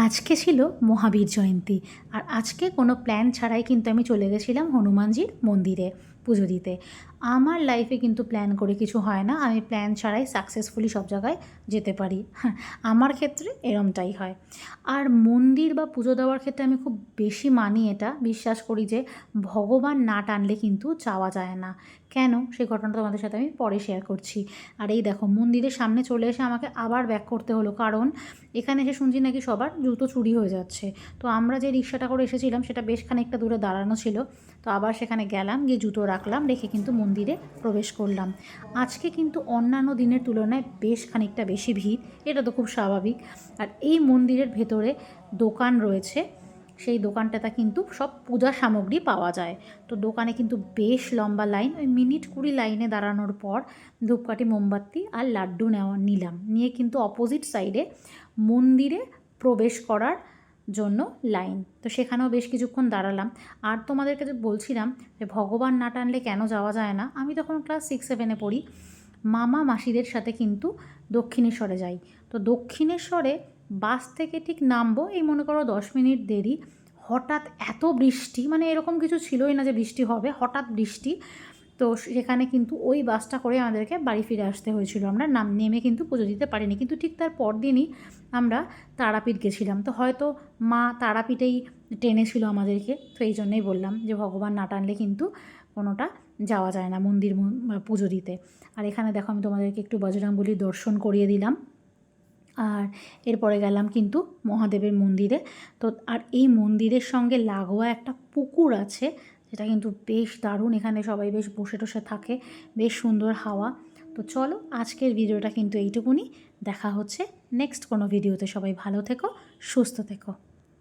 আজকে ছিল মহাবীর জয়ন্তী আর আজকে কোনো প্ল্যান ছাড়াই কিন্তু আমি চলে গেছিলাম হনুমানজির মন্দিরে পুজো দিতে। আমার লাইফে কিন্তু প্ল্যান করে কিছু হয় না, আমি প্ল্যান ছাড়াই সাকসেসফুলি সব জায়গায় যেতে পারি। হ্যাঁ, আমার ক্ষেত্রে এরমটাই হয়। আর মন্দির বা পুজো দেওয়ার ক্ষেত্রে আমি খুব বেশি মানি, এটা বিশ্বাস করি যে ভগবান না টানলে কিন্তু যাওয়া যায় না। কেন, সেই ঘটনাটা তোমাদের সাথে আমি পরে শেয়ার করছি। আর এই দেখো, মন্দিরের সামনে চলে এসে আমাকে আবার ব্যাক করতে হলো, কারণ এখানে এসে শুনছি নাকি সবার জুতো চুরি হয়ে যাচ্ছে। তো আমরা যে রিক্সাটা করে এসেছিলাম সেটা বেশ খানিকটা দূরে দাঁড়ানো ছিল, তো আবার সেখানে গেলাম, গিয়ে জুতো রাখলাম, রেখে কিন্তু মন্দিরে প্রবেশ করলাম। আজকে কিন্তু অন্যান্য দিনের তুলনায় বেশ খানিকটা বেশি ভিড়, এটা তো খুব স্বাভাবিক। আর এই মন্দিরের ভেতরে দোকান রয়েছে, সেই দোকানটাতে কিন্তু সব পূজা সামগ্রী পাওয়া যায়। তো দোকানে কিন্তু বেশ লম্বা লাইন, ওই মিনিট 20 লাইনে দাঁড়ানোর পর ধূপকাঠি, মোমবাতি আর লাড্ডু নিলাম, নিয়ে কিন্তু অপোজিট সাইডে মন্দিরে প্রবেশ করার জন্য লাইন। তো সেখানেও বেশ কিছুক্ষণ দাঁড়ালাম। আর তোমাদেরকে যে বলছিলাম যে ভগবান না টানলে কেন যাওয়া যায় না, আমি তখন ক্লাস 6-7-এ পড়ি। মামা মাসিদের সাথে কিন্তু দক্ষিণেশ্বরে যাই। তো দক্ষিণেশ্বরে বাস থেকে ঠিক নামবো, এই মনে করো 10 মিনিট দেরি, হঠাৎ এত বৃষ্টি, মানে এরকম কিছু ছিলই না যে বৃষ্টি হবে, হঠাৎ বৃষ্টি। তো সেখানে কিন্তু ওই বাসটা করে আমাদেরকে বাড়ি ফিরে আসতে হয়েছিল, আমরা নেমে কিন্তু পুজো দিতে পারিনি। কিন্তু ঠিক তার পরদিনই আমরা তারাপীঠ গেছিলাম, তো হয়তো মা তারাপীঠেই টেনেছিল আমাদেরকে। তো এই জন্যই বললাম যে ভগবান না টানলে কিন্তু কোনোটা যাওয়া যায় না মন্দির পুজো দিতে। আর এখানে দেখো, আমি তোমাদেরকে একটু বজরংবলীর দর্শন করিয়ে দিলাম। আর এরপরে গেলাম কিন্তু মহাদেবের মন্দিরে। তো আর এই মন্দিরের সঙ্গে লাগোয়া একটা পুকুর আছে, যেটা কিন্তু বেশ দারুণ, এখানে সবাই বেশ বসে টসে থাকে, বেশ সুন্দর হাওয়া। তো চলো, আজকের ভিডিওটা কিন্তু এইটুকুনি, দেখা হচ্ছে নেক্সট কোনো ভিডিওতে। সবাই ভালো থেকো, সুস্থ থেকো।